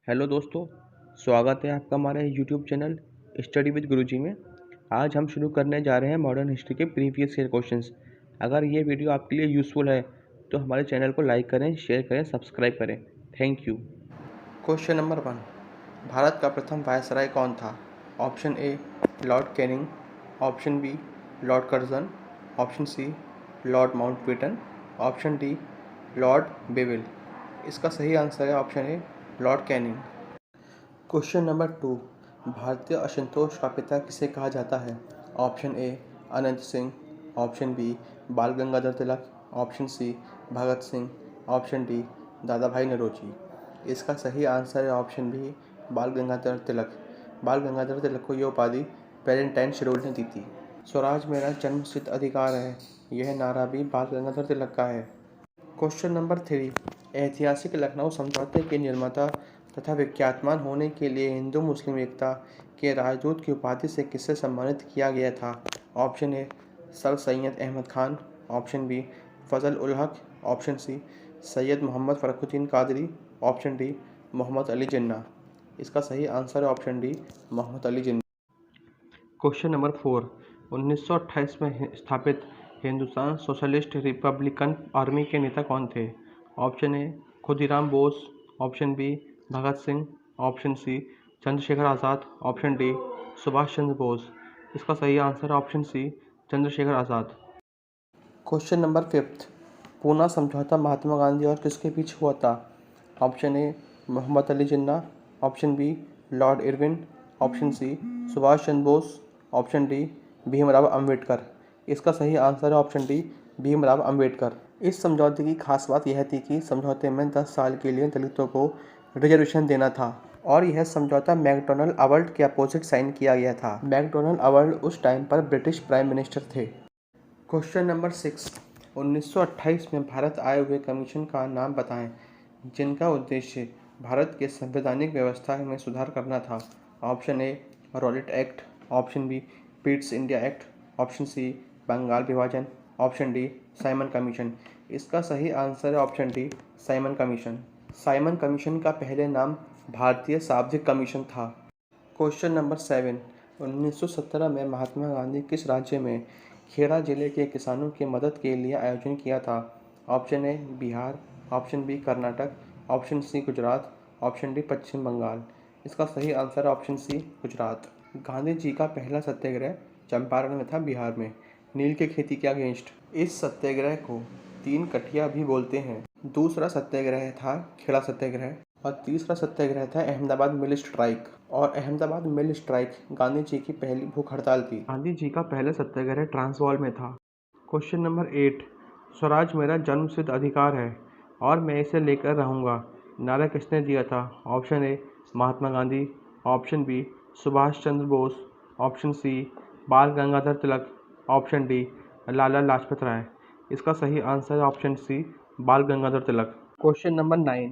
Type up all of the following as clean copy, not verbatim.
Hello दोस्तों, स्वागत है आपका हमारे यूट्यूब चैनल स्टडी विद गुरुजी में। आज हम शुरू करने जा रहे हैं मॉडर्न हिस्ट्री के प्रीवियस ईयर क्वेश्चंस। अगर ये वीडियो आपके लिए यूज़फुल है तो हमारे चैनल को लाइक करें, शेयर करें, सब्सक्राइब करें। Thank you. Question number 1, Bharat का प्रथम वायसराय कौन था? Option A Lord Canning, option B Lord Curzon, option C Lord Mountbatten, option D Lord Wavell. इसका सही आंसर है option A Lord Canning. Question number 2, भारतीय असंतोष का पिता किसे कहा जाता है? Option A Anant Singh, option B Bal Gangadhar Tilak, option C Bhagat Singh, option D Dadabhai Naoroji. इसका सही आंसर है ऑप्शन बी बाल गंगाधर तिलक। बाल गंगाधर तिलक को यह उपाधि वैलेंटाइन शिरोल ने दी थी। स्वराज मेरा जन्मसिद्ध अधिकार है, यह नारा भी बाल गंगाधर तिलक का है। क्वेश्चन नंबर 3, ऐतिहासिक लखनऊ समझौते के निर्माता तथा विख्यातमान होने के लिए हिंदू मुस्लिम एकता के राजदूत की उपाधि से किससे सम्मानित किया गया था? Option A sir Syed Ahmad Khan, option B Fazl ul Haq, option C Syed Mohammad Fakhruddin Qadri, option D Mohammad Ali Jinnah. इसका सही आंसर है option D Mohammad Ali Jinnah. Question number 4, 1928 में स्थापित हिंदुस्तान सोशलिस्ट रिपब्लिकन आर्मी के नेता कौन थे? Option A Khudiram Bose, option B Bhagat Singh, option C Chandrashekhar Azad, option D Subhash Chandra Bose. इसका सही आंसर है option C Chandrashekhar Azad. Question number 5, Poona समझौता महात्मा गांधी और किसके बीच हुआ था? Option A Mohammad Ali Jinnah, option B Lord Irwin, option C Subhash Chandra Bose, option D Bhimrao Ambedkar. इसका सही आंसर है ऑप्शन डी भीमराव अंबेडकर। इस समझौते की खास बात यह थी कि समझौते में 10 साल के लिए दलितों को रिजर्वेशन देना था और यह समझौता मैकडॉनल्ड अवार्ड के अपोजिट साइन किया गया था। मैकडॉनल्ड अवार्ड उस टाइम पर ब्रिटिश प्राइम मिनिस्टर थे। क्वेश्चन नंबर 6, 1928 में भारत आए हुए कमीशन का नाम बताएं जिनका उद्देश्य भारत के संवैधानिक व्यवस्था में सुधार करना था। Option A Rowlatt Act, option B Pitt's India Act, option C Bengal विभाजन, ऑप्शन डी साइमन कमीशन। इसका सही आंसर है option D Simon Commission. Simon Commission का पहले नाम भारतीय शाब्दिक कमीशन था। क्वेश्चन नंबर 7, 1917 में महात्मा गांधी किस राज्य में खेड़ा जिले के किसानों की मदद के लिए आयोजन किया था? Option A Bihar, option B Karnataka, option C Gujarat, option D Paschim Bangal. इसका सही आंसर है ऑप्शन सी गुजरात। गांधी जी का पहला सत्याग्रह चंपारण में था, बिहार में, नील की खेती के अगेंस्ट। इस सत्याग्रह को 3 कठिया भी बोलते हैं। दूसरा सत्याग्रह था खेड़ा सत्याग्रह और तीसरा सत्याग्रह था अहमदाबाद मिल स्ट्राइक। और अहमदाबाद मिल स्ट्राइक गांधी जी की पहली भूख हड़ताल थी। गांधी जी का पहला सत्याग्रह ट्रांसवाल में था। क्वेश्चन नंबर 8, स्वराज मेरा जन्मसिद्ध अधिकार है और मैं इसे लेकर रहूँगा नारा किसने दिया था? Option A Mahatma Gandhi, option B Subhash Chandra Bose, option C Bal Gangadhar Tilak, option D Lala Lajpat Rai. इसका सही आंसर है option C Bal Gangadhar Tilak. Question number 9,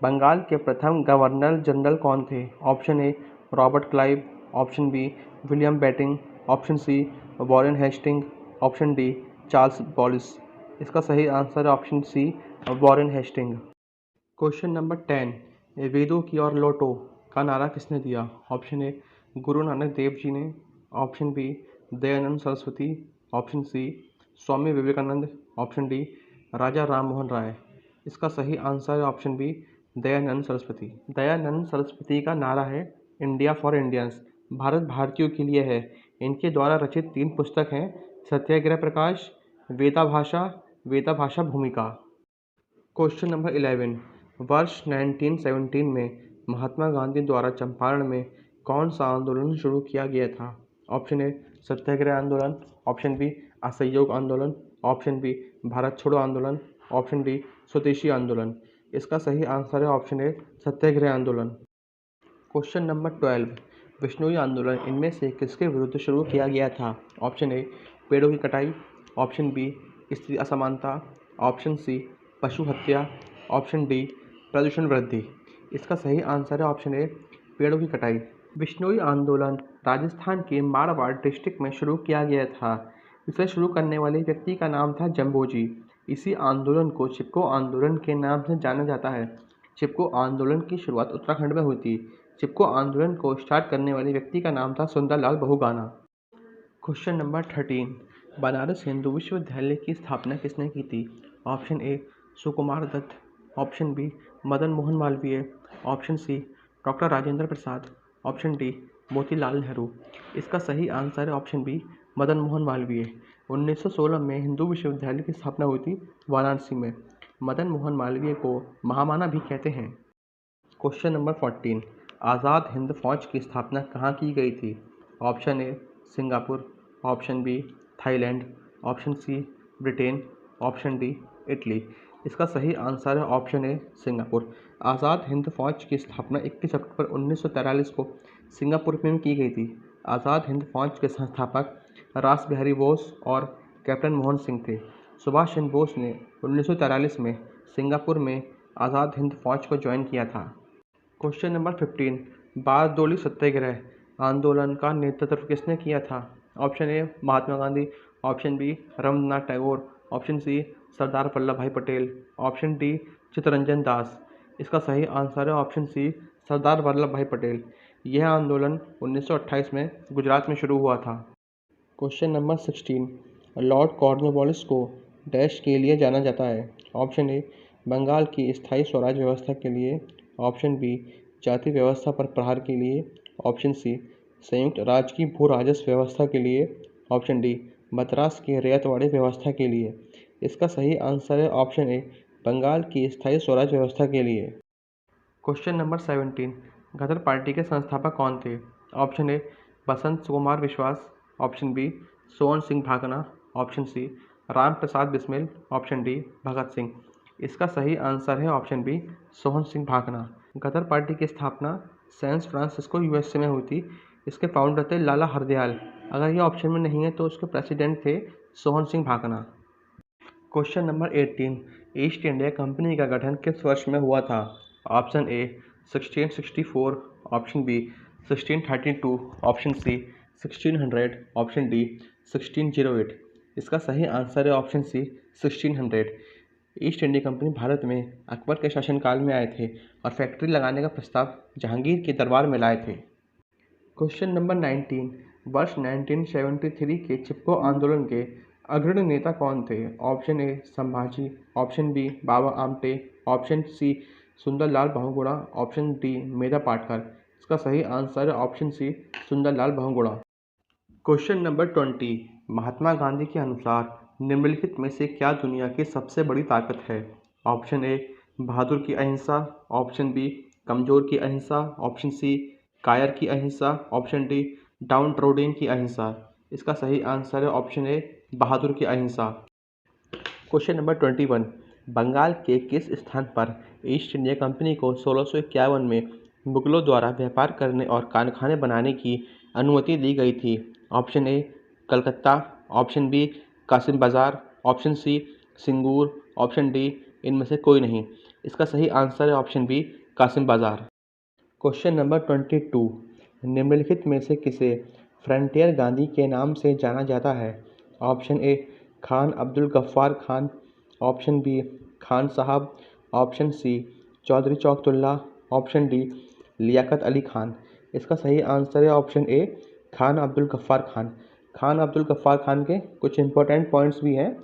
Bengal के प्रथम गवर्नर जनरल कौन थे? Option A Robert Clive, option B William Bentinck, option C Warren Hastings, option D Charles बॉलिस। इसका सही आंसर है option C Warren Hastings. Question number 10, वेदों की ओर लौटो का नारा किसने दिया? ऑप्शन ए गुरु नानक देव जी ने, option B Dayanand Saraswati, option C Swami Vivekananda, option D Raja Ram Mohan Roy. इसका सही आंसर है ऑप्शन बी दयानंद सरस्वती। दयानंद सरस्वती का नारा है इंडिया फॉर इंडियंस, भारत भारतीयों के लिए है। इनके द्वारा रचित 3 पुस्तक हैं, सत्याग्रह प्रकाश, वेदा भाषा भूमिका। क्वेश्चन नंबर 11, वर्ष 1917 में महात्मा गांधी द्वारा चंपारण में कौन सा आंदोलन शुरू किया गया था? ऑप्शन ए सत्याग्रह आंदोलन, ऑप्शन बी असहयोग आंदोलन, ऑप्शन बी भारत छोड़ो आंदोलन, ऑप्शन डी स्वदेशी आंदोलन। इसका सही आंसर है ऑप्शन ए सत्याग्रह आंदोलन। क्वेश्चन नंबर 12, विश्नोई आंदोलन इनमें से किसके विरुद्ध शुरू किया गया था? ऑप्शन ए पेड़ों की कटाई, ऑप्शन बी स्त्री असमानता, ऑप्शन सी पशु हत्या, ऑप्शन डी प्रदूषण वृद्धि। इसका सही आंसर है ऑप्शन ए पेड़ों की कटाई। विश्नोई आंदोलन राजस्थान के मारवाड़ डिस्ट्रिक्ट में शुरू किया गया था। इसे शुरू करने वाले व्यक्ति का नाम था जम्बोजी। इसी आंदोलन को चिपको आंदोलन के नाम से जाना जाता है। चिपको आंदोलन की शुरुआत उत्तराखंड में हुई थी। चिपको आंदोलन को स्टार्ट करने वाले व्यक्ति का नाम था सुंदरलाल बहुगुणा। क्वेश्चन नंबर 13, बनारस हिंदू विश्वविद्यालय की स्थापना किसने की थी? Option A Sukumar Dutt, option B Madan Mohan Malaviya, option C doctor Rajendra Prasad, option D Motilal Nehru. इसका सही आंसर है ऑप्शन बी मदन मोहन मालवीय। 1916 में हिंदू विश्वविद्यालय की स्थापना हुई थी वाराणसी में। मदन मोहन मालवीय को महामाना भी कहते हैं। क्वेश्चन नंबर 14, आज़ाद हिंद फौज की स्थापना कहाँ की गई थी? Option A Singapore, option B Thailand, option C Britain, option D Italy. इसका सही आंसर है option A Singapore. Azad Hind Fauj की स्थापना 21 अक्टूबर 1943 को सिंगापुर में की गई थी। आज़ाद हिंद फौज के संस्थापक रास बिहारी बोस और कैप्टन मोहन सिंह थे। सुभाष चंद्र बोस ने 1943 में सिंगापुर में आज़ाद हिंद फौज को ज्वाइन किया था। क्वेश्चन नंबर 15, बारदोली सत्याग्रह आंदोलन का नेतृत्व किसने किया था? Option A Mahatma Gandhi, option B Rabindranath Tagore, option C Sardar Vallabh Bhai Patel, option D Chittaranjan Das. इसका सही आंसर है ऑप्शन सी सरदार वल्लभ भाई पटेल। यह आंदोलन 1928 में गुजरात में शुरू हुआ था। क्वेश्चन नंबर 16, लॉर्ड कॉर्नवालिस को डैश के लिए जाना जाता है? ऑप्शन ए बंगाल की स्थायी स्वराज व्यवस्था के लिए, ऑप्शन बी जाति व्यवस्था पर प्रहार के लिए, ऑप्शन सी संयुक्त राज्य की भू राजस्व व्यवस्था के लिए, ऑप्शन डी मद्रास की रैयतवाड़ी व्यवस्था के लिए। इसका सही आंसर है ऑप्शन ए बंगाल की स्थायी स्वराज व्यवस्था के लिए। क्वेश्चन नंबर 17, गदर पार्टी के संस्थापक कौन थे? ऑप्शन ए Basant Kumar Biswas, option B Sohan Singh Bhakna, option C Ram Prasad Bismil, option D Bhagat Singh. इसका सही आंसर है option B Sohan Singh Bhakna. Ghadar party की स्थापना सैन फ्रांसिस्को यूएसए में हुई थी। इसके फाउंडर थे लाला हरदयाल। अगर ये ऑप्शन में नहीं है तो उसके प्रेसिडेंट थे Sohan Singh Bhakna. Question number 18, East India Company का गठन किस वर्ष में हुआ था? Option A 1664, option B 1632, option C 1600, option D 1608। इसका सही आंसर है option C 1600। East India Company Bharat में अकबर के शासनकाल में आए थे और फैक्ट्री लगाने का प्रस्ताव जहांगीर के दरबार में लाए थे। क्वेश्चन नंबर 19, वर्ष 1973 के चिपको आंदोलन के अग्रणी नेता कौन थे? Option A Sambhaji, option B Baba Amte, option C Sundarlal Bahuguna, option D Medha Patkar. इसका सही आंसर है option C Sundarlal Bahuguna. Question number 20, Mahatma Gandhi के अनुसार निम्नलिखित में से क्या दुनिया की सबसे बड़ी ताकत है? ऑप्शन ए बहादुर की अहिंसा, ऑप्शन बी कमजोर की अहिंसा, ऑप्शन सी कायर की अहिंसा, ऑप्शन डी डाउन ट्रोडिंग की अहिंसा। इसका सही आंसर है ऑप्शन ए बहादुर की अहिंसा। क्वेश्चन नंबर 21, बंगाल के किस स्थान पर ईस्ट इंडिया कंपनी को 1651 में मुगलों द्वारा व्यापार करने और कारखाने बनाने की अनुमति दी गई थी? Option A Calcutta, option B Kasim Bazar, option C Singur, option D इनमें से कोई नहीं। इसका सही आंसर है ऑप्शन बी कासिम बाजार। क्वेश्चन नंबर 22, निम्नलिखित में से किसे फ्रंटियर गांधी के नाम से जाना जाता है? Option A Khan Abdul Gaffar Khan, option B Khan Sahab, option C Chaudhary Chaukatulla, option D Liaquat Ali Khan. इसका सही आंसर है ऑप्शन ए खान अब्दुल गफ्फार खान। खान अब्दुल गफ्फार खान के कुछ इंपॉर्टेंट पॉइंट्स भी हैं।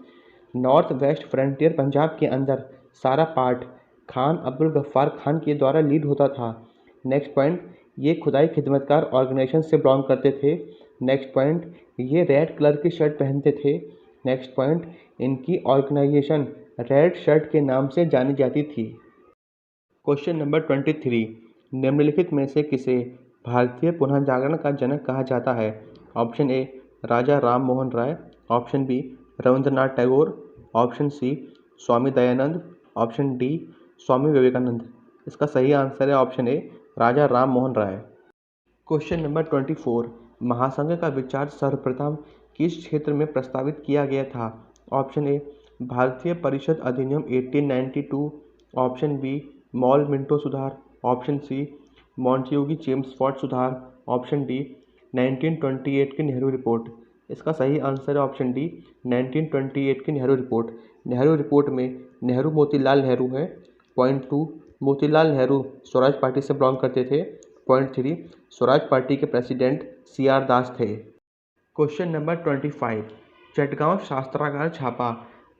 नॉर्थ वेस्ट फ्रंटियर पंजाब के अंदर सारा पार्ट खान अब्दुल गफ्फार खान के द्वारा लीड होता था। नेक्स्ट पॉइंट, ये खुदाई खिदमतकार ऑर्गेनाइजेशन से बिलोंग करते थे। नेक्स्ट पॉइंट, ये रेड कलर की शर्ट पहनते थे। नेक्स्ट पॉइंट, इनकी ऑर्गेनाइजेशन रेड शर्ट के नाम से जानी जाती थी। क्वेश्चन नंबर 23, निम्नलिखित में से किसे भारतीय पुनः जागरण का जनक कहा जाता है? Option A Raja Ram Mohan Roy, option B Rabindranath Tagore, option C Swami Dayanand, option D Swami Vivekanand. इसका सही आंसर है option A Raja Ram Mohan Roy. Question number 24, महासंघ का विचार सर्वप्रथम किस क्षेत्र में प्रस्तावित किया गया था? ऑप्शन ए भारतीय परिषद अधिनियम 1892, ऑप्शन बी मॉल मिंटो सुधार, ऑप्शन सी मॉन्टेग्यू चेम्सफोर्ड सुधार, ऑप्शन डी 1928 की नेहरू रिपोर्ट। इसका सही आंसर है ऑप्शन डी 1928 की नेहरू रिपोर्ट। नेहरू रिपोर्ट में नेहरू मोतीलाल नेहरू है, पॉइंट 2 मोतीलाल नेहरू स्वराज पार्टी से बिलोंग करते थे। पॉइंट 3, स्वराज पार्टी के प्रेसिडेंट CR दास थे। क्वेश्चन नंबर 25, चटगांव शास्त्रागार छापा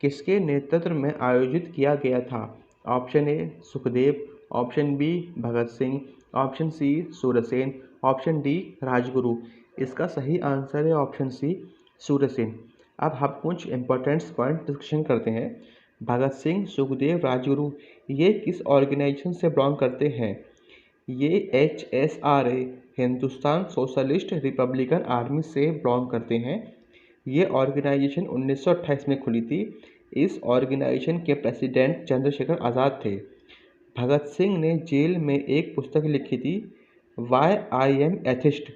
किसके नेतृत्व में आयोजित किया गया था? ऑप्शन ए Sukhdev, option B Bhagat Singh, option सी सूर्यसेन, ऑप्शन डी राजगुरु। इसका सही आंसर है ऑप्शन सी सूर्यसेन। अब हम कुछ इंपॉर्टेंट पॉइंट डिस्कशन करते हैं। भगत सिंह, सुखदेव, राजगुरु ये किस ऑर्गेनाइजेशन से बिलोंग करते हैं? ये HSRA Hindustan socialist Republican army से बिलोंग करते हैं। ये ऑर्गेनाइजेशन 1928 में खुली थी। इस ऑर्गेनाइजेशन के प्रेसिडेंट चंद्रशेखर आज़ाद थे। भगत सिंह ने जेल में एक पुस्तक लिखी थी, वाई आई एम एथिस्ट,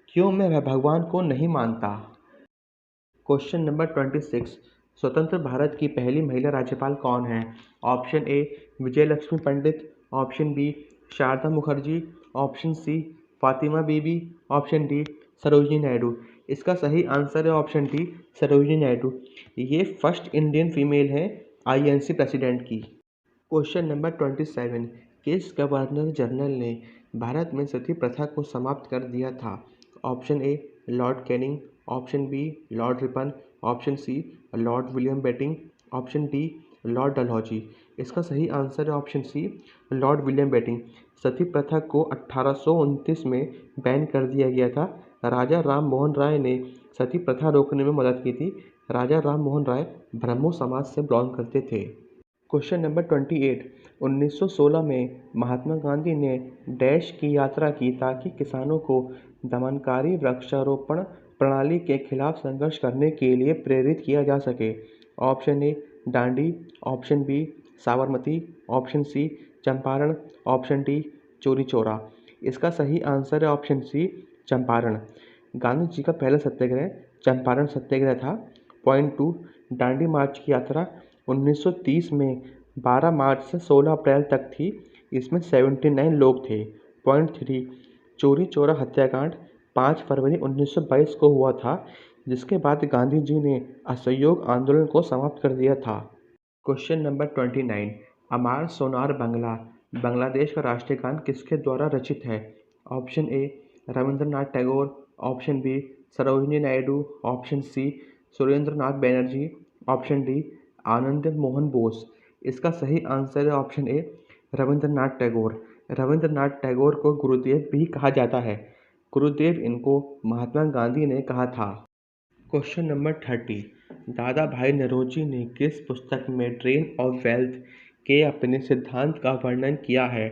क्यों मैं भगवान को नहीं मानता। क्वेश्चन नंबर 26, स्वतंत्र भारत की पहली महिला राज्यपाल कौन है? Option A Vijaya Lakshmi Pandit, option B Sharda Mukherjee, option C Fatima Bibi, option D Sarojini Naidu. इसका सही आंसर है ऑप्शन डी सरोजिनी नायडू। ये फर्स्ट इंडियन फीमेल है INC प्रेसिडेंट की। क्वेश्चन नंबर 27, किस गवर्नर जनरल ने भारत में सती प्रथा को समाप्त कर दिया था? Option A Lord Canning, option B Lord Ripon, option C Lord William Bentinck, option D Lord Dalhousie. इसका सही आंसर है option C Lord William Bentinck. सती प्रथा को 1829 में बैन कर दिया गया था। राजा राम मोहन राय ने सती प्रथा रोकने में मदद की थी। राजा राम मोहन राय ब्रह्मो समाज से बिलोंग करते थे। क्वेश्चन नंबर 28, 1916 में महात्मा गांधी ने डैश की यात्रा की ताकि किसानों को दमनकारी वृक्षारोपण प्रणाली के खिलाफ संघर्ष करने के लिए प्रेरित किया जा सके? Option A Dandi, option B Sabarmati, option C Champaran, option D Chauri Chaura. इसका सही आंसर है ऑप्शन सी चंपारण। गांधी जी का पहला सत्याग्रह चंपारण सत्याग्रह था। पॉइंट 2, दांडी मार्च की यात्रा 1930 में 12 मार्च से 16 अप्रैल तक थी। इसमें 79 लोग थे। पॉइंट 3, चोरी चौरा हत्याकांड 5 फरवरी 1922 को हुआ था, जिसके बाद गांधी जी ने असहयोग आंदोलन को समाप्त कर दिया था। क्वेश्चन नंबर 29, अमार सोनार बांग्ला बांग्लादेश का राष्ट्रीय गान किसके द्वारा रचित है? Option A Rabindranath Tagore, option B Sarojini Naidu, option C Surendranath Banerjee, option D Anand Mohan Bose. इसका सही आंसर है ऑप्शन ए रविंद्रनाथ टैगोर। रविंद्रनाथ टैगोर को गुरुदेव भी कहा जाता है। गुरुदेव इनको महात्मा गांधी ने कहा था। क्वेश्चन नंबर 30, दादा भाई नौरोजी ने किस पुस्तक में ड्रेन ऑफ वेल्थ के अपने सिद्धांत का वर्णन किया है?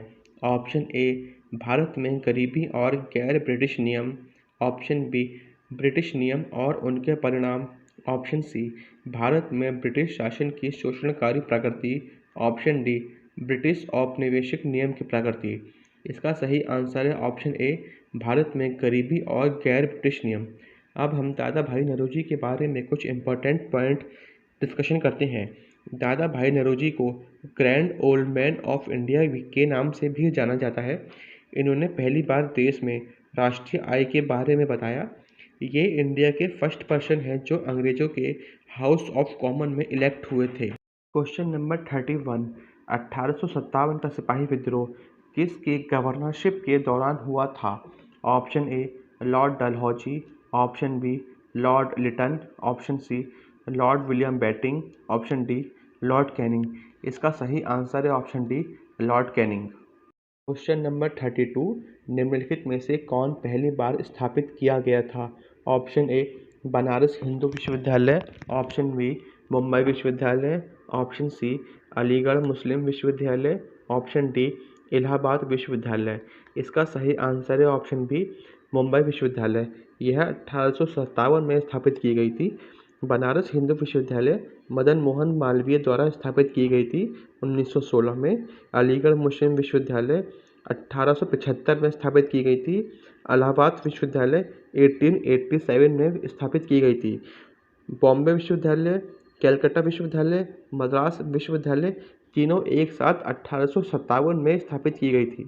ऑप्शन ए भारत में गरीबी और गैर ब्रिटिश नियम, ऑप्शन बी ब्रिटिश नियम और उनके परिणाम, ऑप्शन सी भारत में ब्रिटिश शासन की शोषणकारी प्रकृति, ऑप्शन डी ब्रिटिश औपनिवेशिक नियम की प्रकृति। इसका सही आंसर है ऑप्शन ए भारत में गरीबी और गैर ब्रिटिश नियम। अब हम दादा भाई नौरोजी के बारे में कुछ इम्पोर्टेंट पॉइंट डिस्कशन करते हैं। दादा भाई नौरोजी को grand old man of India के नाम से भी जाना जाता है। इन्होंने पहली बार देश में राष्ट्रीय आय के बारे में बताया। ये इंडिया के फर्स्ट पर्सन हैं जो अंग्रेजों के हाउस ऑफ कॉमन में इलेक्ट हुए थे। क्वेश्चन नंबर 31, 1857 का सिपाही विद्रोह किसके गवर्नरशिप के दौरान हुआ था? Option A Lord Dalhousie, option B Lord Lytton, option C Lord William Bentinck, option D Lord Canning. इसका सही आंसर है option D Lord Canning. Question number 32, निम्नलिखित में से कौन पहली बार स्थापित किया गया था? ऑप्शन ए बनारस हिंदू विश्वविद्यालय, ऑप्शन बी मुंबई विश्वविद्यालय, ऑप्शन सी अलीगढ़ मुस्लिम विश्वविद्यालय, ऑप्शन डी इलाहाबाद विश्वविद्यालय। इसका सही आंसर है ऑप्शन बी मुंबई विश्वविद्यालय। यह 1857 में स्थापित की गई थी। बनारस हिंदू विश्वविद्यालय मदन मोहन मालवीय द्वारा स्थापित की गई थी 1916 में। अलीगढ़ मुस्लिम विश्वविद्यालय 1875 में स्थापित की गई थी। इलाहाबाद विश्वविद्यालय 1887 में स्थापित की गई थी। बॉम्बे विश्वविद्यालय, कैलकाटा विश्वविद्यालय, मद्रास विश्वविद्यालय तीनों एक साथ 1857 में स्थापित की गई थी।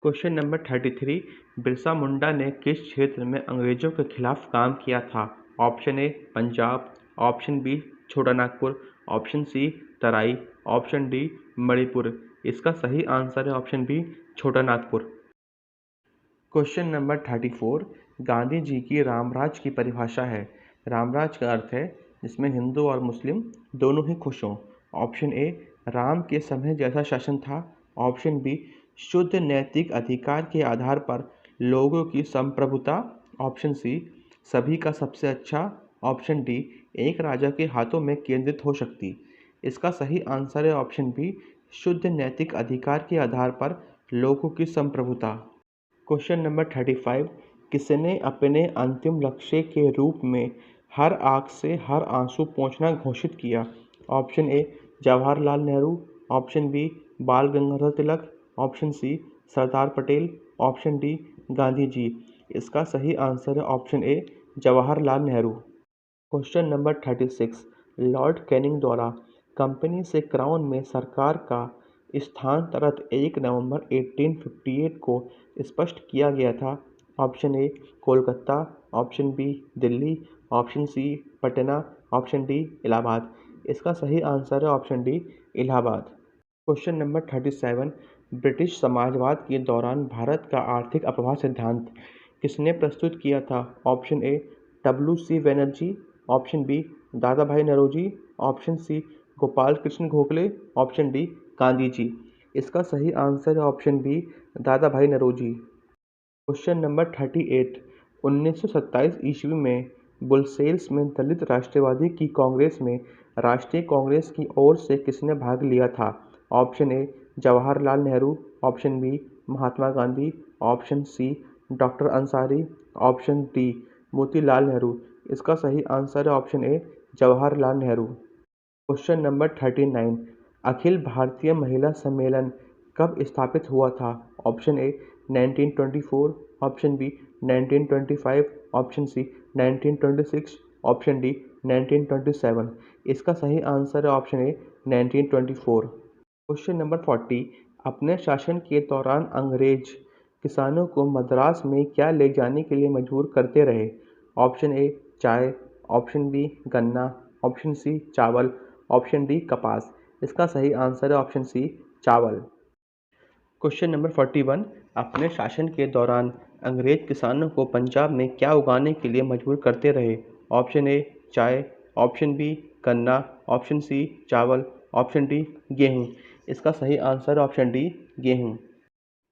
क्वेश्चन नंबर 33, बिरसा मुंडा ने किस क्षेत्र में अंग्रेजों के खिलाफ काम किया था? Option A Punjab, option B Chota Nagpur, option C Terai, option D Manipur. इसका सही आंसर है option B, Chota Nagpur. Question number 34, Gandhi ji की रामराज की परिभाषा है। रामराज का अर्थ है जिसमें हिंदू और मुस्लिम दोनों ही खुश हों। ऑप्शन ए, राम के समय जैसा शासन था। ऑप्शन बी, शुद्ध नैतिक अधिकार के आधार पर लोगों की संप्रभुता। ऑप्शन सी, सभी का सबसे अच्छा। ऑप्शन डी, एक राजा के हाथों में केंद्रित हो शक्ति। इसका सही आंसर है ऑप्शन बी, शुद्ध नैतिक अधिकार के आधार पर लोगों की संप्रभुता। क्वेश्चन नंबर 35, किसने अपने अंतिम लक्ष्य के रूप में हर आंख से हर आंसू पोंछना घोषित किया। Option A, Jawaharlal Nehru. Option B, Bal Gangadhar Tilak. Option C, Sardar Patel. Option D, Gandhi ji. इसका सही आंसर है option A, Jawaharlal Nehru. Question number 36, Lord Canning द्वारा कंपनी से क्राउन में सरकार का स्थानांतरण 1 नवंबर 1858 को स्पष्ट किया गया था। Option A, Kolkata. Option B, Delhi. Option C, Patna. Option D, Allahabad. इसका सही आंसर है option D, Allahabad. Question number 37, British साम्राज्यवाद के दौरान भारत का आर्थिक अपवाह सिद्धांत किसने प्रस्तुत किया था। Option A, W.C. Banerjee. Option B, Dadabhai Naoroji. Option C, Gopal Krishna Gokhale. Option D, Gandhi ji. इसका सही आंसर है option B, Dadabhai Naoroji. Question number 38, 1927 ईस्वी में ब्रसेल्स में दलित राष्ट्रवादी की कांग्रेस में राष्ट्रीय कांग्रेस की ओर से किसने भाग लिया था। Option A, Jawaharlal Nehru. Option B, Mahatma Gandhi. Option C, doctor Ansari. Option D, Motilal Nehru. इसका सही आंसर है option A, Jawaharlal Nehru. Question number 39, अखिल भारतीय महिला सम्मेलन कब स्थापित हुआ था। Option A, 1924। Option B, 1925। Option C, 1926। Option D, 1927। इसका सही आंसर है ऑप्शन ए, 1924। क्वेश्चन नंबर 40, अपने शासन के दौरान अंग्रेज किसानों को मद्रास में क्या ले जाने के लिए मजबूर करते रहे। ऑप्शन ए, चाय। ऑप्शन बी, गन्ना। ऑप्शन सी, चावल। ऑप्शन डी, कपास। इसका सही आंसर है ऑप्शन सी, चावल। क्वेश्चन नंबर 41, अपने शासन के दौरान अंग्रेज किसानों को पंजाब में क्या उगाने के लिए मजबूर करते रहे। ऑप्शन ए, चाय। ऑप्शन बी, गन्ना। ऑप्शन सी, चावल। ऑप्शन डी, गेहूँ। इसका सही आंसर है ऑप्शन डी, गेहूँ।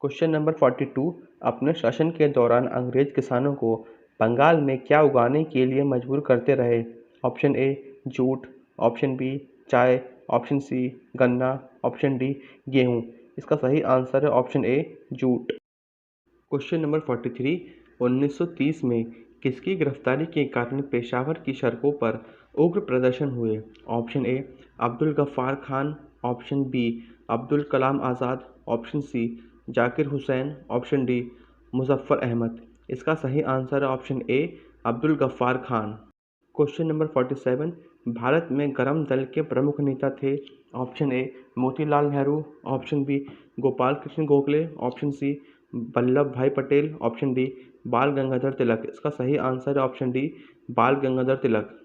क्वेश्चन नंबर 42, अपने शासन के दौरान अंग्रेज किसानों को बंगाल में क्या उगाने के लिए मजबूर करते रहे। Option A, jute. Option B, चाय। ऑप्शन सी, गन्ना। ऑप्शन डी, गेहूँ। इसका सही आंसर है option A, jute. Question number 43, 1930 में किसकी गिरफ्तारी के कारण पेशावर की सड़कों पर उग्र प्रदर्शन हुए। Option A, Abdul Gaffar Khan. Option B, Abdul Kalam Azad. Option C, Zakir Hussain. Option D, Muzaffar Ahmad. इसका सही आंसर है option A, Abdul Gaffar Khan. Question number 47, Bharat में गरम दल के प्रमुख नेता थे। Option A, Motilal Nehru. Option B, Gopal Krishna Gokhale. Option C, Vallabh Bhai Patel. Option D, बाल गंगाधर तिलक। इसका सही आंसर है ऑप्शन डी, बाल गंगाधर तिलक।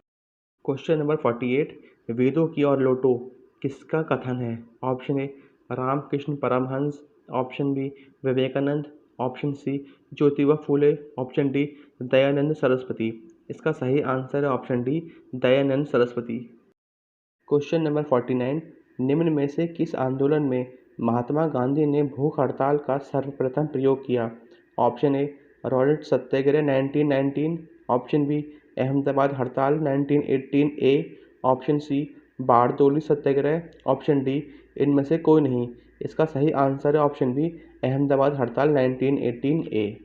क्वेश्चन नंबर 48, वेदों की और लौटो किसका कथन है। Option A, Ramakrishna Paramhansa. Option B, Vivekananda. Option C, Jyotiba Phule. Option D, Dayanand Saraswati. इसका सही आंसर है option D, Dayanand Saraswati. Question number 49, निम्न में से किस आंदोलन में महात्मा गांधी ने भूख हड़ताल का सर्वप्रथम प्रयोग किया। Option A, Rowlatt Satyagraha 1919। Option B, Ahmedabad हड़ताल 1918 ए। Option C, Bardoli Satyagraha. Option D, इनमें से कोई नहीं। इसका सही आंसर है ऑप्शन बी, अहमदाबाद हड़ताल 1918 ए।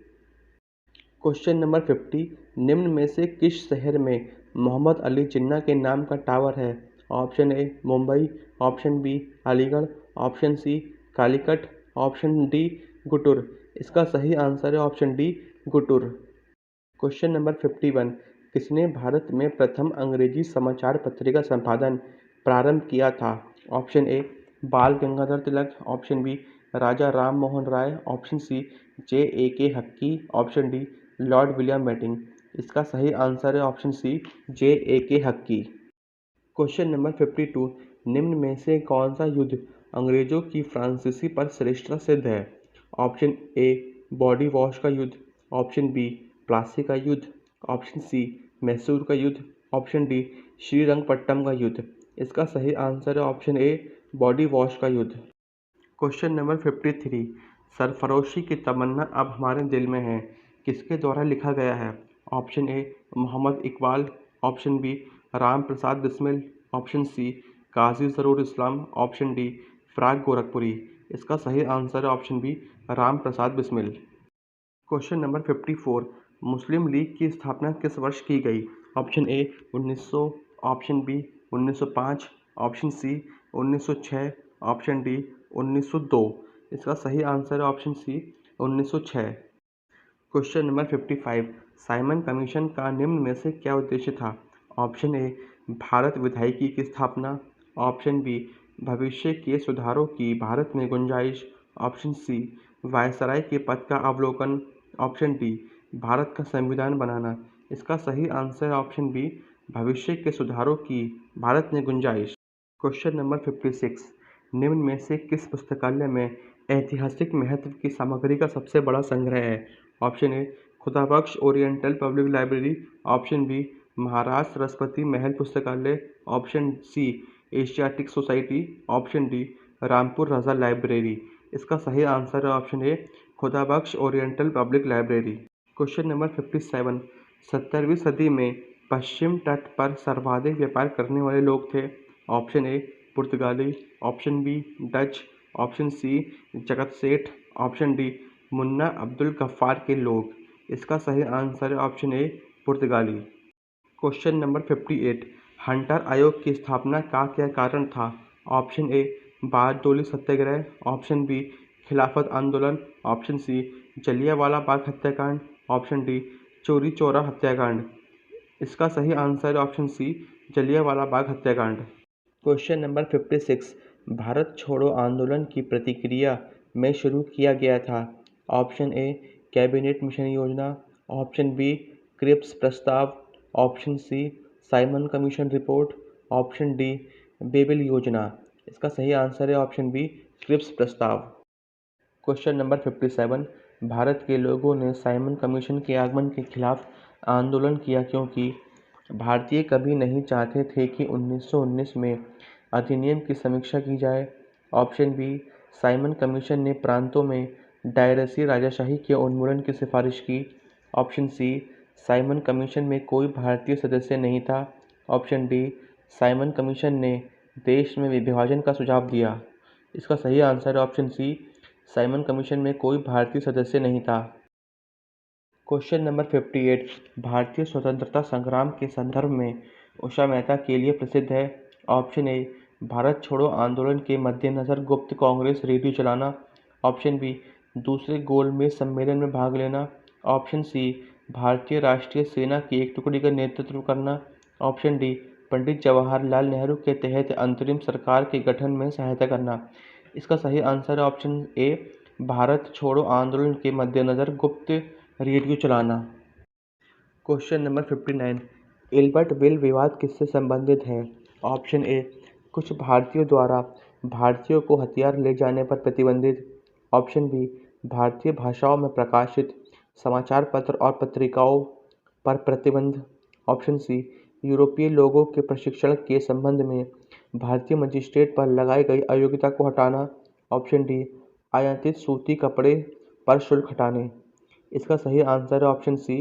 क्वेश्चन नंबर 50, निम्न में से किस शहर में मोहम्मद अली जिन्ना के नाम का टावर है। Option A, Mumbai. Option B, Aligarh. Option C, Calicut. Option D, Guntur. इसका सही आंसर है option D, Guntur. Question number 51, किसने भारत में प्रथम अंग्रेजी समाचार पत्रिका संपादन प्रारंभ किया था। Option A, Bal Gangadhar Tilak. Option B, Raja Ram Mohan Roy. Option C, J.A.K. Hicky. Option D, Lord William Bentinck. इसका सही आंसर है option C, J.A.K. Hicky. Question number 52, निम्न में से कौन सा युद्ध अंग्रेजों की फ्रांसीसी पर श्रेष्ठता सिद्ध है? ऑप्शन ए बॉडी वॉश का युद्ध, ऑप्शन बी प्लासी का युद्ध, ऑप्शन सी मैसूर का युद्ध, ऑप्शन डी श्रीरंगपट्टम का युद्ध। इसका सही आंसर है ऑप्शन ए बॉडी वॉश का युद्ध। क्वेश्चन नंबर 53, सरफरोशी की तमन्ना अब हमारे दिल में है किसके द्वारा लिखा गया है? Option A Mohammad Iqbal, option B Ram Prasad Bismil, option C Kazi Nazrul Islam, option D Firaq Gorakhpuri. इसका सही आंसर है option B Ram Prasad Bismil. Question number 54, Muslim League की स्थापना किस वर्ष की गई? Option A 1900, option B 1905, option C 1906, option D 1902। इसका सही आंसर है option C 1906। Question number 55, Simon Commission का निम्न में से क्या उद्देश्य था? ऑप्शन ए भारत विधायिकी की स्थापना, ऑप्शन बी भविष्य के सुधारों की भारत में गुंजाइश, ऑप्शन सी वायसराय के पद का अवलोकन, ऑप्शन डी भारत का संविधान बनाना। इसका सही आंसर है ऑप्शन बी भविष्य के सुधारों की भारत में गुंजाइश। क्वेश्चन नंबर 56, निम्न में से किस पुस्तकालय में ऐतिहासिक महत्व की सामग्री का सबसे बड़ा संग्रह है? ऑप्शन ए Khudabakhsh oriental public library, option B महाराज सरस्वती महल पुस्तकालय, option C Asiatic society, option D Rampur रजा लाइब्रेरी। इसका सही आंसर है ऑप्शन ए Khudabakhsh oriental public library. Question number 57, 17वीं सदी में पश्चिम तट पर सर्वाधिक व्यापार करने वाले लोग थे? ऑप्शन ए पुर्तगाली, option B Dutch, option C Jagat Seth, option D Munna Abdul Gaffar के लोग। इसका सही आंसर है ऑप्शन ए पुर्तगाली। क्वेश्चन नंबर 58, हंटर आयोग की स्थापना का क्या कारण था? Option A Bardoli Satyagraha, option B Khilafat आंदोलन, ऑप्शन सी जलियांवाला बाग हत्याकांड, ऑप्शन डी चौरी चौरा हत्याकांड। इसका सही आंसर है ऑप्शन सी जलियांवाला बाग हत्याकांड। क्वेश्चन नंबर 56, भारत छोड़ो आंदोलन की प्रतिक्रिया में शुरू किया गया था? ऑप्शन ए कैबिनेट मिशन योजना, ऑप्शन बी क्रिप्स प्रस्ताव, option C Simon commission report, option D Wavell योजना। इसका सही आंसर है ऑप्शन बी क्रिप्स प्रस्ताव। क्वेश्चन नंबर 57, भारत के लोगों ने साइमन कमीशन के आगमन के खिलाफ आंदोलन किया क्योंकि भारतीय कभी नहीं चाहते थे कि 1919 में अधिनियम की समीक्षा की जाए, ऑप्शन बी साइमन कमीशन ने प्रांतों में डायरेसी राजाशाही के उन्मूलन की सिफारिश की, ऑप्शन सी साइमन कमीशन में कोई भारतीय सदस्य नहीं था, ऑप्शन डी साइमन कमीशन ने देश में विभाजन का सुझाव दिया। इसका सही आंसर है ऑप्शन सी साइमन कमीशन में कोई भारतीय सदस्य नहीं था। क्वेश्चन नंबर 58, भारतीय स्वतंत्रता संग्राम के संदर्भ में उषा मेहता के लिए प्रसिद्ध है? ऑप्शन ए भारत छोड़ो आंदोलन के मद्देनज़र गुप्त कांग्रेस रेडियो चलाना, ऑप्शन बी दूसरे गोलमेज सम्मेलन में भाग लेना, ऑप्शन सी भारतीय राष्ट्रीय सेना की एक टुकड़ी का नेतृत्व करना, ऑप्शन डी पंडित जवाहरलाल नेहरू के तहत अंतरिम सरकार के गठन में सहायता करना। इसका सही आंसर है ऑप्शन ए भारत छोड़ो आंदोलन के मद्देनज़र गुप्त रेडियो चलाना। क्वेश्चन नंबर 59, इल्बर्ट बिल विवाद किससे संबंधित है? ऑप्शन ए कुछ भारतीयों द्वारा भारतीयों को हथियार ले जाने पर प्रतिबंधित, ऑप्शन बी भारतीय भाषाओं में प्रकाशित समाचार पत्र और पत्रिकाओं पर प्रतिबंध, ऑप्शन सी यूरोपीय लोगों के प्रशिक्षण के संबंध में भारतीय मजिस्ट्रेट पर लगाई गई अयोग्यता को हटाना, ऑप्शन डी आयातित सूती कपड़े पर शुल्क हटाने। इसका सही आंसर है ऑप्शन सी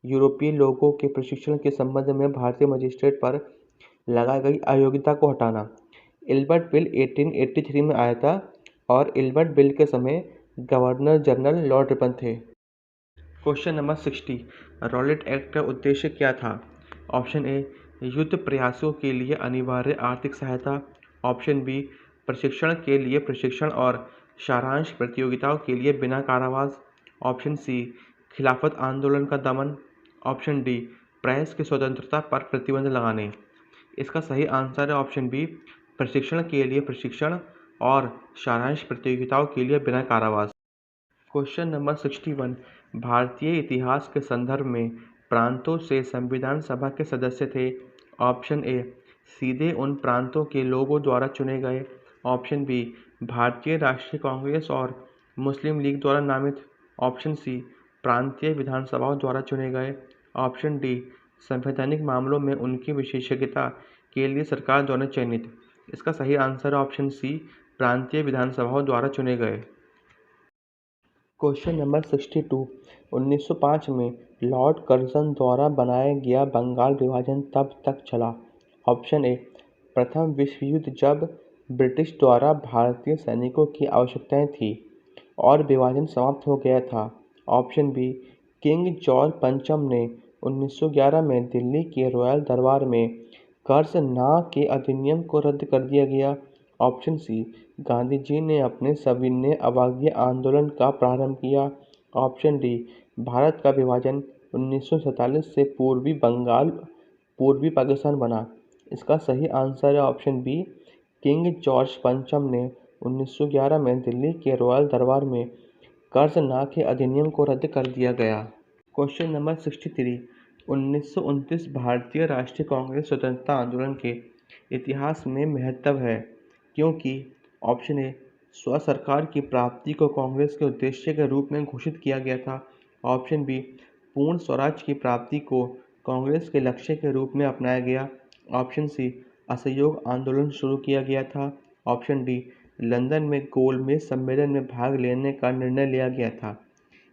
यूरोपीय लोगों के प्रशिक्षण के संबंध में भारतीय मजिस्ट्रेट पर लगाई गई अयोग्यता को हटाना। इल्बर्ट बिल 1883 में आया था और इल्बर्ट बिल के समय गवर्नर जनरल लॉर्ड रिपन थे। क्वेश्चन नंबर 60, रॉलेट एक्ट का उद्देश्य क्या था? ऑप्शन ए युद्ध प्रयासों के लिए अनिवार्य आर्थिक सहायता, ऑप्शन बी प्रशिक्षण के लिए प्रशिक्षण और सारांश प्रतियोगिताओं के लिए बिना कारावास, ऑप्शन सी खिलाफत आंदोलन का दमन, ऑप्शन डी प्रेस की स्वतंत्रता पर प्रतिबंध लगाने। इसका सही आंसर है ऑप्शन बी प्रशिक्षण के लिए प्रशिक्षण और सारांश प्रतियोगिताओं के लिए बिना कारावास। क्वेश्चन नंबर 61, भारतीय इतिहास के संदर्भ में प्रांतों से संविधान सभा के सदस्य थे? ऑप्शन ए सीधे उन प्रांतों के लोगों द्वारा चुने गए, ऑप्शन बी भारतीय राष्ट्रीय कांग्रेस और मुस्लिम लीग द्वारा नामित। ऑप्शन सी, प्रांतीय विधानसभाओं द्वारा चुने गए। ऑप्शन डी, संवैधानिक मामलों में उनकी विशेषज्ञता के लिए सरकार द्वारा चयनित। इसका सही आंसर है ऑप्शन सी, प्रांतीय विधानसभाओं द्वारा चुने गए। Question number 62। 1905 में लॉर्ड कर्जन द्वारा बनाया गया बंगाल विभाजन तब तक चला। ऑप्शन ए, प्रथम विश्व युद्ध जब ब्रिटिश द्वारा भारतीय सैनिकों की आवश्यकताएं थी और विभाजन समाप्त हो गया था। ऑप्शन बी, किंग जॉर्ज पंचम ने 1911 में दिल्ली के रॉयल दरबार में कर्ज ना के अधिनियम को रद्द कर दिया गया। ऑप्शन सी, गांधी जी ने अपने सविनय अवज्ञा आंदोलन का प्रारंभ किया। ऑप्शन डी, भारत का विभाजन 1947 से पूर्वी पाकिस्तान बना। इसका सही आंसर है ऑप्शन बी, किंग जॉर्ज पंचम ने 1911 में दिल्ली के रॉयल दरबार में कर्जनाक के अधिनियम को रद्द कर दिया गया। Question number 63। 1929 भारतीय राष्ट्रीय कांग्रेस स्वतंत्रता आंदोलन के इतिहास में महत्व है क्योंकि ऑप्शन ए, स्व सरकार की प्राप्ति को कांग्रेस के उद्देश्य के रूप में घोषित किया गया था। ऑप्शन बी, पूर्ण स्वराज की प्राप्ति को कांग्रेस के लक्ष्य के रूप में अपनाया गया। ऑप्शन सी, असहयोग आंदोलन शुरू किया गया था। ऑप्शन डी, लंदन में गोलमेज सम्मेलन में भाग लेने का निर्णय लिया गया था।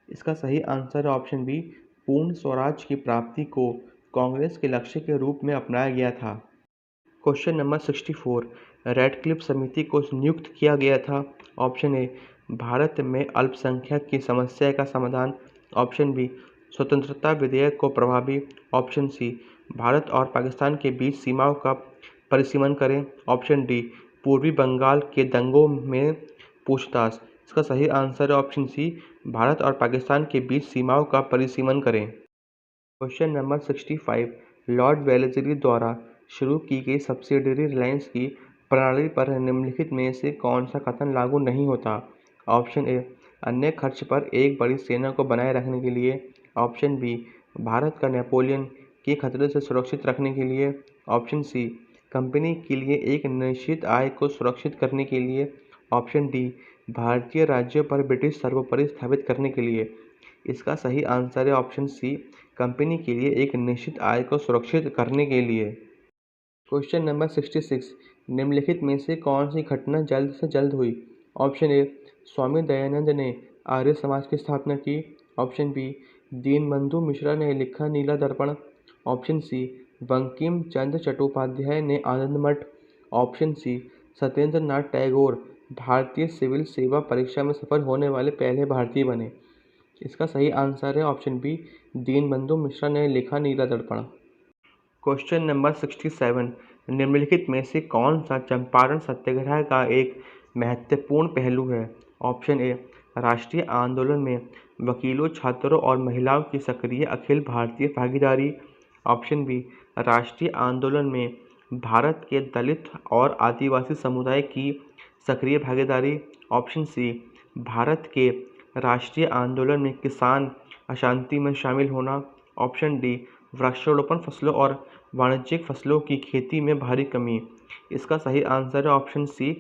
इसका सही आंसर है ऑप्शन बी, पूर्ण स्वराज की प्राप्ति को कांग्रेस के लक्ष्य के रूप में अपनाया गया था। Question number 64। रेडक्लिफ समिति को नियुक्त किया गया था। ऑप्शन ए, भारत में अल्पसंख्यक की समस्या का समाधान। ऑप्शन बी, स्वतंत्रता विधेयक को प्रभावी। ऑप्शन सी, भारत और पाकिस्तान के बीच सीमाओं का परिसीमन करें। ऑप्शन डी, पूर्वी बंगाल के दंगों में पूछताछ। इसका सही आंसर है ऑप्शन सी, भारत और पाकिस्तान के बीच सीमाओं का परिसीमन करें। Question number 65। लॉर्ड वेलेस्ली द्वारा शुरू की गई सब्सिडियरी रिलायंस की प्रणाली पर निम्नलिखित में से कौन सा कथन लागू नहीं होता। ऑप्शन ए, अन्य खर्च पर एक बड़ी सेना को बनाए रखने के लिए। ऑप्शन बी, भारत का नेपोलियन के खतरे से सुरक्षित रखने के लिए। ऑप्शन सी, कंपनी के लिए एक निश्चित आय को सुरक्षित करने के लिए। ऑप्शन डी, भारतीय राज्यों पर ब्रिटिश सर्वोपरि स्थापित करने के लिए। इसका सही आंसर है ऑप्शन सी, कंपनी के लिए एक निश्चित आय को सुरक्षित करने के लिए। Question number 66। निम्नलिखित में से कौन सी घटना जल्द से जल्द हुई। ऑप्शन ए, स्वामी दयानंद ने आर्य समाज की स्थापना की। ऑप्शन बी, दीनबंधु मिश्रा ने लिखा नीला दर्पण। ऑप्शन सी, बंकिम चंद्र चट्टोपाध्याय ने आनंद मठ। ऑप्शन सी, सत्येंद्र नाथ टैगोर भारतीय सिविल सेवा परीक्षा में सफल होने वाले पहले भारतीय बने। इसका सही आंसर है ऑप्शन बी, दीनबंधु मिश्रा ने लिखा नीला दर्पण। Question number 67। निम्नलिखित में से कौन सा चंपारण सत्याग्रह का एक महत्वपूर्ण पहलू है। ऑप्शन ए, राष्ट्रीय आंदोलन में वकीलों, छात्रों और महिलाओं की सक्रिय अखिल भारतीय भागीदारी। ऑप्शन बी, राष्ट्रीय आंदोलन में भारत के दलित और आदिवासी समुदाय की सक्रिय भागीदारी। ऑप्शन सी, भारत के राष्ट्रीय आंदोलन में किसान अशांति में शामिल होना। ऑप्शन डी, वृक्षारोपण फसलों और वाणिज्यिक फसलों की खेती में भारी कमी। इसका सही आंसर है ऑप्शन सी,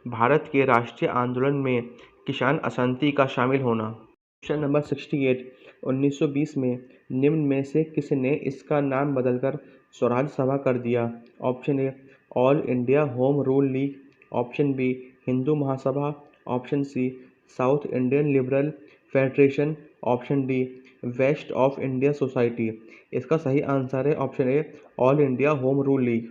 भारत के राष्ट्रीय आंदोलन में किसान अशांति का शामिल होना। Question number 68। 1920 में निम्न में से किसने इसका नाम बदलकर स्वराज सभा कर दिया। Option A, all India home rule league. Option B, Hindu Mahasabha. Option C, south Indian liberal federation. Option D, west of India society. इसका सही आंसर है option A, all India home rule league.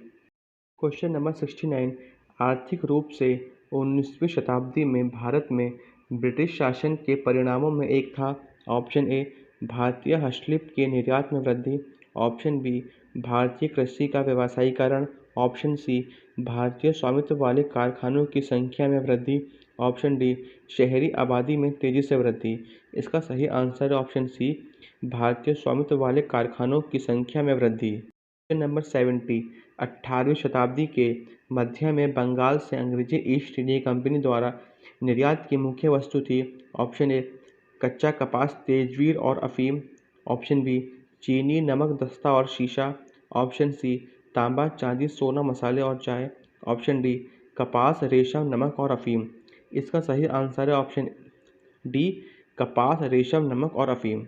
Question number 69। आर्थिक रूप से 19वीं शताब्दी में भारत में ब्रिटिश शासन के परिणामों में एक था। ऑप्शन ए, भारतीय हस्तशिल्प के निर्यात में वृद्धि। ऑप्शन बी, भारतीय कृषि का व्यावसायीकरण। ऑप्शन सी, भारतीय स्वामित्व वाले कारखानों की संख्या में वृद्धि। ऑप्शन डी, शहरी आबादी में तेजी से वृद्धि। इसका सही आंसर है ऑप्शन सी, भारतीय स्वामित्व वाले कारखानों की संख्या में वृद्धि। Question number 70। 18वीं शताब्दी के मध्य में बंगाल से अंग्रेजी ईस्ट इंडिया कंपनी द्वारा निर्यात की मुख्य वस्तु थी। ऑप्शन ए, कच्चा कपास, तेजवीर और अफीम। ऑप्शन बी, चीनी, नमक, दस्ता और शीशा। ऑप्शन सी, तांबा, चांदी, सोना, मसाले और चाय। ऑप्शन डी, कपास, रेशम, नमक और अफीम। इसका सही आंसर है ऑप्शन डी, कपास, रेशम, नमक और अफीम।